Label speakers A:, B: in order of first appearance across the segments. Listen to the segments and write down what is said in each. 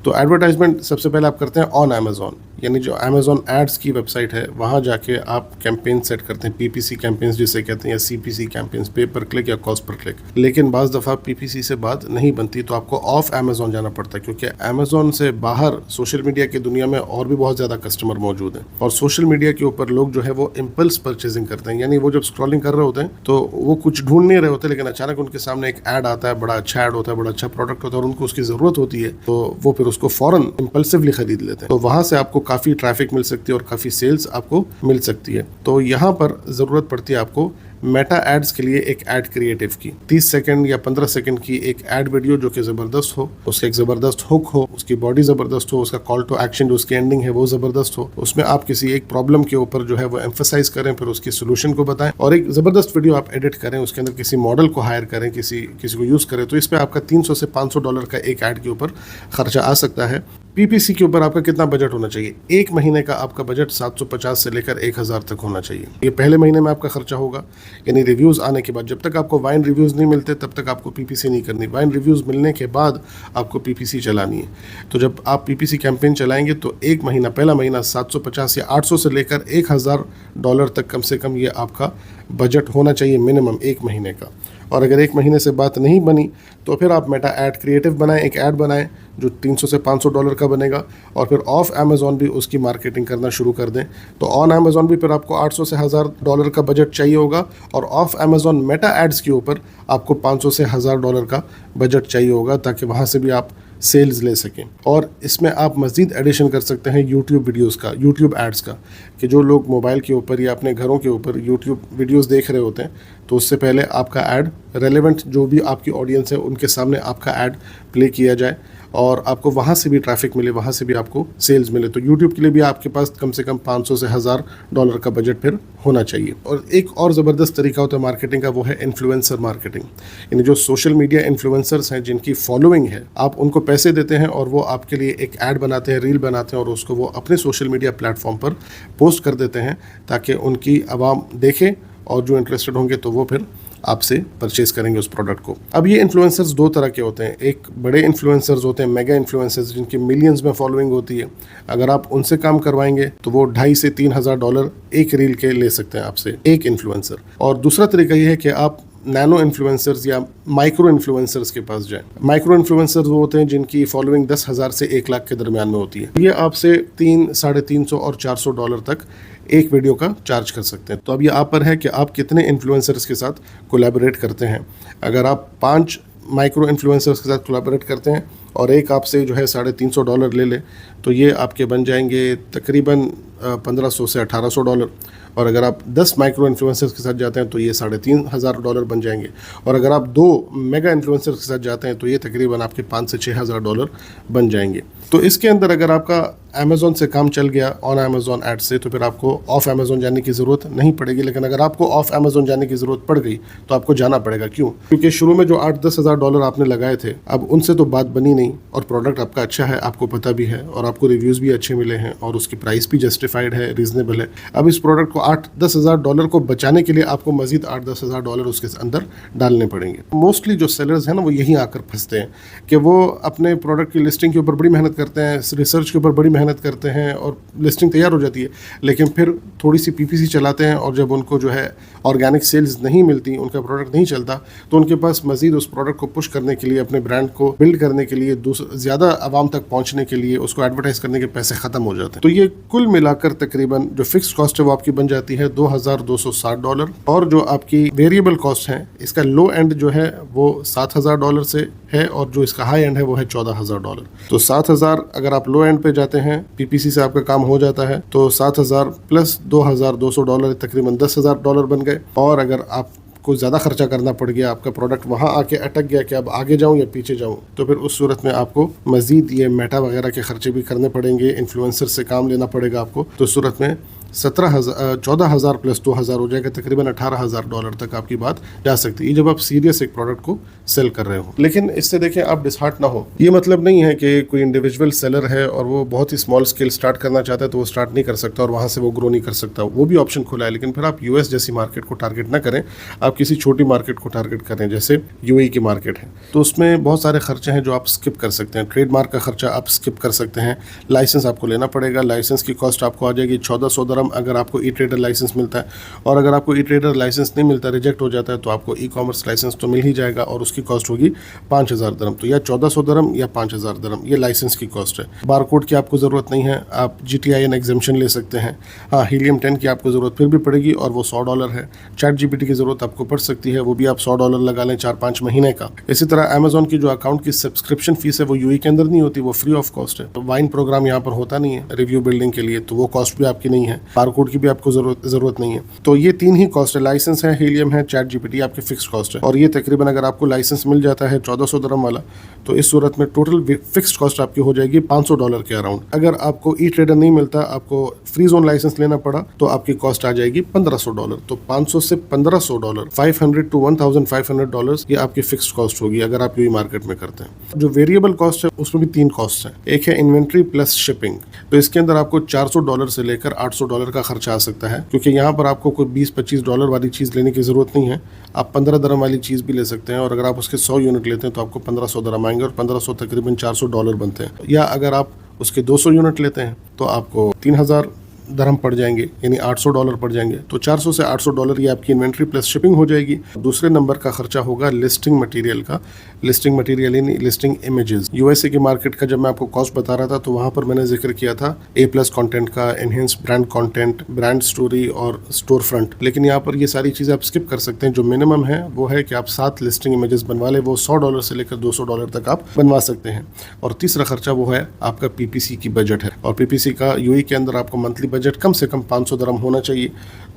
A: तो एडवर्टाइजमेंट सबसे पहले आप करते हैं ऑन अमेज़ॉन, यानी जो अमेज़ॉन एड्स की वेबसाइट है वहाँ जाके आप कैंपेन सेट करते हैं, पीपीसी कैंपेन्स जिसे कहते हैं, या सीपीसी कैंपेन्स, पे पर क्लिक या कॉस्ट पर क्लिक। लेकिन बाज़ दफ़ा पीपीसी से बात नहीं बनती तो आपको ऑफ अमेज़ॉन जाना पड़ता है, क्योंकि अमेज़ॉन से बाहर सोशल मीडिया की दुनिया में और भी बहुत ज़्यादा कस्टमर मौजूद हैं, और सोशल मीडिया के ऊपर लोग जो है वो इम्पल्स परचेजिंग करते हैं, यानी वो जब स्क्रॉलिंग कर रहे होते हैं तो वो कुछ ढूंढ नहीं रहे होते, लेकिन अचानक उनके सामने एक ऐड आता है, बड़ा अच्छा ऐड होता है, बड़ा अच्छा प्रोडक्ट होता है और उनको उसकी ज़रूरत होती है, तो वो फिर उसको फ़ौरन इम्पल्सिवली खरीद लेते हैं। तो वहाँ से आपको काफ़ी ट्रैफिक मिल सकती है और काफ़ी सेल्स आपको मिल सकती है। तो यहाँ पर ज़रूरत पड़ती है आपको मेटा एड्स के लिए एक ऐड क्रिएटिव की, 30 सेकंड या 15 सेकंड की एक ऐड वीडियो जो कि ज़बरदस्त हो, उसका एक ज़बरदस्त हुक हो, उसकी बॉडी ज़बरदस्त हो, उसका कॉल टू एक्शन जो उसकी एंडिंग है वो ज़बरदस्त हो, उसमें आप किसी एक प्रॉब्लम के ऊपर जो है वो एम्फसाइज करें, फिर उसकी सोल्यूशन को बताएं, और एक ज़बरदस्त वीडियो आप एडिट करें, उसके अंदर किसी मॉडल को हायर करें, किसी को यूज़ करें, तो इस पर आपका $300 से $500 का एक ऐड के ऊपर खर्चा आ सकता है। पीपीसी के ऊपर आपका कितना बजट होना चाहिए? एक महीने का आपका बजट 750 से लेकर 1000 तक होना चाहिए। ये पहले महीने में आपका खर्चा होगा, यानी रिव्यूज़ आने के बाद। जब तक आपको वाइन रिव्यूज़ नहीं मिलते तब तक आपको पीपीसी नहीं करनी। वाइन रिव्यूज़ मिलने के बाद आपको पीपीसी चलानी है। तो जब आप पीपीसी कैंपेन चलाएंगे तो एक महीना, पहला महीना 750 या 800 से लेकर $1000 तक कम से कम ये आपका बजट होना चाहिए मिनिमम एक महीने का। और अगर एक महीने से बात नहीं बनी तो फिर आप मेटा ऐड क्रिएटिव बनाएं, एक ऐड बनाएं जो $300 से $500 का बनेगा, और फिर ऑफ अमेज़ॉन भी उसकी मार्केटिंग करना शुरू कर दें। तो ऑन अमेज़ॉन भी फिर आपको $800 से $1000 का बजट चाहिए होगा, और ऑफ अमेज़ॉन मेटा एड्स के ऊपर आपको $500 से $1000 का बजट चाहिए होगा, ताकि वहाँ से भी आप सेल्स ले सकें। और इसमें आप मज़ीद एडिशन कर सकते हैं यूट्यूब वीडियोस का, यूट्यूब एड्स का, कि जो लोग मोबाइल के ऊपर या अपने घरों के ऊपर यूट्यूब वीडियोस देख रहे होते हैं तो उससे पहले आपका ऐड रेलेवेंट जो भी आपकी ऑडियंस है उनके सामने आपका ऐड प्ले किया जाए, और आपको वहाँ से भी ट्रैफिक मिले, वहाँ से भी आपको सेल्स मिले। तो यूट्यूब के लिए भी आपके पास कम से कम $500 से $1000 का बजट फिर होना चाहिए। और एक और ज़बरदस्त तरीका होता है मार्केटिंग का, वो है इन्फ्लुएंसर मार्केटिंग, यानी जो सोशल मीडिया इन्फ्लुएंसर्स हैं जिनकी फॉलोइंग है, आप उनको पैसे देते हैं और वो आपके लिए एक ऐड बनाते हैं, रील बनाते हैं, और उसको वो अपने सोशल मीडिया प्लेटफॉर्म पर पोस्ट कर देते हैं ताकि उनकी आवाम देखे, और जो इंटरेस्टेड होंगे तो वो फिर आपसे परचेज करेंगे उस प्रोडक्ट को। अब ये इन्फ्लुएंसर्स दो तरह के होते हैं, एक बड़े इन्फ्लुएंसर्स होते हैं, मेगा इन्फ्लुएंसर्स, जिनकी मिलियंस में फॉलोइंग होती है। अगर आप उनसे काम करवाएंगे तो वो $2,500 से $3,000 एक रील के ले सकते हैं आपसे, एक इन्फ्लुएंसर। और दूसरा तरीका ये है कि आप नैनो इन्फ्लुएंसर्स या माइक्रो इन्फ्लुएंसर्स के पास जाएं। माइक्रो इन्फ्लुएंसर्स वो होते हैं जिनकी फॉलोइंग 10,000 से 1 लाख के दरमियान में होती है। ये आपसे $300, $350 और $400 तक एक वीडियो का चार्ज कर सकते हैं। तो अब ये आप पर है कि आप कितने इन्फ्लुएंसर्स के साथ कोलैबोरेट करते हैं। अगर आप 5 माइक्रो इन्फ्लुएंसर्स के साथ कोलैबोरेट करते हैं और एक आपसे जो है $350 ले ले, तो ये आपके बन जाएंगे तकरीबन $1,500 से $1,800। और अगर आप 10 माइक्रो इन्फ्लुएंसर्स के साथ जाते हैं तो ये $3,500 बन जाएंगे। और अगर आप 2 मेगा इन्फ्लुएंसर्स के साथ जाते हैं तो ये तकरीबन आपके $5,000 से $6,000 बन जाएंगे। तो इसके अंदर अगर आपका अमेज़ॉन से काम चल गया ऑन अमेज़ॉन एड से, तो फिर आपको ऑफ अमेज़ॉन जाने की ज़रूरत नहीं पड़ेगी। लेकिन अगर आपको ऑफ अमेज़ॉन जाने की ज़रूरत पड़ गई तो आपको जाना पड़ेगा। क्यों? क्योंकि शुरू में जो $8-10 हज़ार आपने लगाए थे, अब उनसे तो बात बनी नहीं, और प्रोडक्ट आपका अच्छा है, आपको पता भी है, और आपको रिव्यूज़ भी अच्छे मिले हैं, और उसकी प्राइस भी जस्टिफाइड है, रीज़नेबल है। अब इस प्रोडक्ट को $8-10 हज़ार को बचाने के लिए आपको मज़ीद $8-10 हज़ार उसके अंदर डालने पड़ेंगे। मोस्टली जो सेलर्स हैं ना, वो यहीं आकर फंसते हैं कि वो अपने प्रोडक्ट की लिस्टिंग के ऊपर बड़ी मेहनत करते हैं, रिसर्च के ऊपर बड़ी मेहनत करते हैं, और लिस्टिंग तैयार हो जाती है, लेकिन फिर थोड़ी सी पीपीसी चलाते हैं, और जब उनको जो है ऑर्गेनिक सेल्स नहीं मिलती, उनका प्रोडक्ट नहीं चलता, तो उनके पास मज़ीद उस प्रोडक्ट को पुश करने के लिए, अपने ब्रांड को बिल्ड करने के लिए, ज़्यादा आवाम तक पहुँचने के लिए, उसको एडवर्टाइज करने के पैसे ख़त्म हो जाते हैं। तो ये कुल मिलाकर तकरीबन जो फिक्स कॉस्ट है वो आपकी बन जाती है $2,260, और जो आपकी वेरिएबल कॉस्ट है, इसका लो एंड जो है वो $7,000 से है, और जो इसका हाई एंड है वो है $14,000। तो 7,000 अगर आप लो एंड पे जाते हैं, पीपीसी से आपका काम हो जाता है, तो 7,000 प्लस $2,200 तकरीबन $10,000 बन गए। और अगर आपको ज़्यादा खर्चा करना पड़ गया, आपका प्रोडक्ट वहाँ आके अटक गया कि अब आगे जाऊँ या पीछे जाऊँ, तो फिर उस सूरत में आपको मज़ीद ये मेटा वगैरह के खर्चे भी करने पड़ेंगे, इन्फ्लुएंसर से काम लेना पड़ेगा आपको। तो उस सूरत में 14,000 प्लस 2,000 हो जाएगा, तकरीबन $18,000 तक आपकी बात जा सकती है जब आप सीरियस एक प्रोडक्ट को सेल कर रहे हो। लेकिन इससे देखें आप डिसहार्ट ना हो, ये मतलब नहीं है कि कोई इंडिविजुअल सेलर है और वो बहुत ही स्मॉल स्केल स्टार्ट करना चाहता है तो वो स्टार्ट नहीं कर सकता और वहाँ से वो ग्रो नहीं कर सकता, वो भी ऑप्शन खुला है। लेकिन फिर आप यूएस जैसी मार्केट को टारगेट ना करें, आप किसी छोटी मार्केट को टारगेट करें, जैसे यूएई की मार्केट है तो उसमें बहुत सारे खर्चे हैं जो आप स्किप कर सकते हैं। ट्रेडमार्क का खर्चा आप स्किप कर सकते हैं, लाइसेंस आपको लेना पड़ेगा, लाइसेंस की कॉस्ट आपको आ जाएगी 1400 दरम अगर आपको ई ट्रेडर लाइसेंस मिलता है, और अगर आपको ई ट्रेडर लाइसेंस नहीं मिलता, रिजेक्ट हो जाता है, तो आपको ई कॉमर्स लाइसेंस तो मिल ही जाएगा और उसकी कॉस्ट होगी 5,000 दरम। तो या 1400 दरम या 5,000 दरम ये लाइसेंस की कॉस्ट है। बारकोड की आपको ज़रूरत नहीं है, आप GTIN एग्जेम्पशन ले सकते हैं। हाँ, हीलियम 10 की आपको ज़रूरत फिर भी पड़ेगी और वो $100 है। चैट GPT की ज़रूरत आपको पड़ सकती है, वो भी आप $100 लगा लें 4-5 महीने का। इसी तरह अमेजोन की जो अकाउंट की सब्सक्रिप्शन फीस है वो यूएई के अंदर नहीं होती, वो फ्री ऑफ कॉस्ट है। तो वाइन प्रोग्राम यहाँ पर होता नहीं है रिव्यू बिल्डिंग के लिए, तो वो कॉस्ट भी आपकी नहीं है। बारकोड की भी आपको ज़रूरत नहीं है। तो ये 3 ही कॉस्ट है, लाइसेंस है, हीलियम है, चैट GPT आपकी फिक्स कॉस्ट है। और ये तकरीबन अगर आपको लाइसेंस मिल जाता है 1400 दरम वाला, तो इस सूरत में टोटल फिक्स्ड कॉस्ट आपकी हो जाएगी $500 के अराउंड। अगर आपको ई ट्रेडर नहीं मिलता, आपको फ्री जोन लाइसेंस लेना पड़ा, तो आपकी कॉस्ट आ जाएगी $1,500। तो 500 से $1,500, $500 to $1,500 ये आपकी फिक्स्ड कॉस्ट होगी अगर आप यूई मार्केट में करते हैं। जो वेरिएबल कॉस्ट है उसमें भी 3 कॉस्ट है। एक है इन्वेंट्री प्लस शिपिंग, तो इसके अंदर आपको $400 से लेकर $800 का खर्चा आ सकता है, क्योंकि यहाँ पर आपको कोई $20-25 वाली चीज़ लेने की ज़रूरत नहीं है। आप 15 दरम वाली चीज़ भी ले सकते हैं, और अगर आप उसके 100 यूनिट लेते हैं तो आपको 1,500 दरम आएंगे और 1,500 तकरीबन $400 बनते हैं। या अगर आप उसके 200 यूनिट लेते हैं तो आपको 3,000 दरम पड़ जाएंगे, यानी $800 पड़ जाएंगे। तो 400 से $800 ये आपकी इन्वेंट्री प्लस शिपिंग हो जाएगी। दूसरे नंबर का खर्चा होगा लिस्टिंग मटेरियल का। लिस्टिंग मटेरियल यानी लिस्टिंग इमेजेस। यूएसए की मार्केट का जब मैं आपको कॉस्ट बता रहा था तो वहाँ पर मैंने जिक्र किया था A+ कंटेंट का, enhance brand content, brand story और स्टोर फ्रंट। लेकिन यहाँ पर ये सारी चीज़ें आप स्किप कर सकते हैं। जो मिनिमम है वो है कि आप 7 लिस्टिंग इमेजेस बनवा लें, वो $100 से लेकर $200 तक आप बनवा सकते हैं। और तीसरा खर्चा वो है आपका PPC की बजट है, और PPC का यूएई के अंदर आपको मंथली बजट कम से कम 500 दरम होना चाहिए।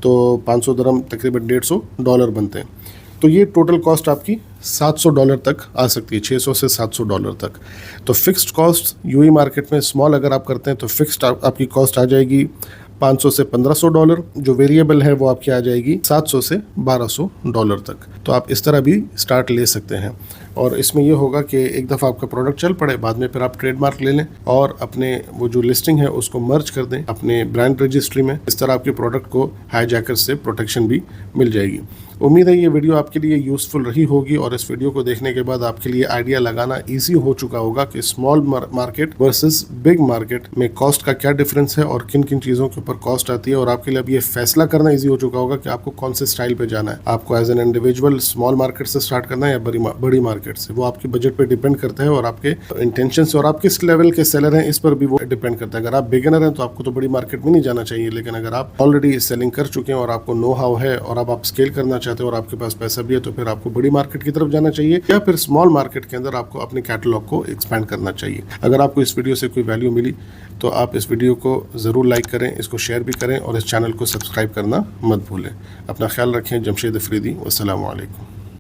A: तो 500 दरम तकरीबन $150 बनते हैं। तो ये टोटल कॉस्ट आपकी $700 तक आ सकती है, 600 से $700 तक। तो फिक्स्ड कॉस्ट यूएई मार्केट में स्मॉल अगर आप करते हैं तो फिक्स्ड आपकी कॉस्ट आ जाएगी $500 से $1,500। जो वेरिएबल है वो आपकी आ जाएगी $700 से $1,200 तक। तो आप इस तरह भी स्टार्ट ले सकते हैं। और इसमें ये होगा कि एक दफ़ा आपका प्रोडक्ट चल पड़े, बाद में फिर आप ट्रेडमार्क ले लें और अपने वो जो लिस्टिंग है उसको मर्ज कर दें अपने ब्रांड रजिस्ट्री में। इस तरह आपके प्रोडक्ट को हाईजैकर से प्रोटेक्शन भी मिल जाएगी। उम्मीद है ये वीडियो आपके लिए यूज़फुल रही होगी, और इस वीडियो को देखने के बाद आपके लिए आइडिया लगाना ईजी हो चुका होगा कि small market versus big market में कॉस्ट का क्या डिफरेंस है और किन किन चीज़ों के ऊपर कॉस्ट आती है। और आपके लिए अब ये फैसला करना ईजी हो चुका होगा कि आपको कौन से स्टाइल पे जाना है। आपको as an individual small market से स्टार्ट करना है या बड़ी मार्केट से, वो आपके बजट पे डिपेंड करता है और आपके इंटेंशन से, और आप किस लेवल के सेलर हैं इस पर भी वो डिपेंड करता है। अगर आप बिगिनर हैं तो आपको तो बड़ी मार्केट में नहीं जाना चाहिए, लेकिन अगर आप ऑलरेडी सेलिंग कर चुके हैं और आपको नो हाउ है और अब आप स्केल करना चाहते हो और आपके पास पैसा भी है, तो फिर आपको बड़ी मार्केट की तरफ जाना चाहिए, या फिर स्मॉल मार्केट के अंदर आपको अपने कैटलॉग को एक्सपैंड करना चाहिए। अगर आपको इस वीडियो से कोई वैल्यू मिली तो आप इस वीडियो को ज़रूर लाइक करें, इसको शेयर भी करें और इस चैनल को सब्सक्राइब करना मत भूलें। अपना ख्याल रखें। जमशेद अफरीदी, अस्सलामु अलैकुम।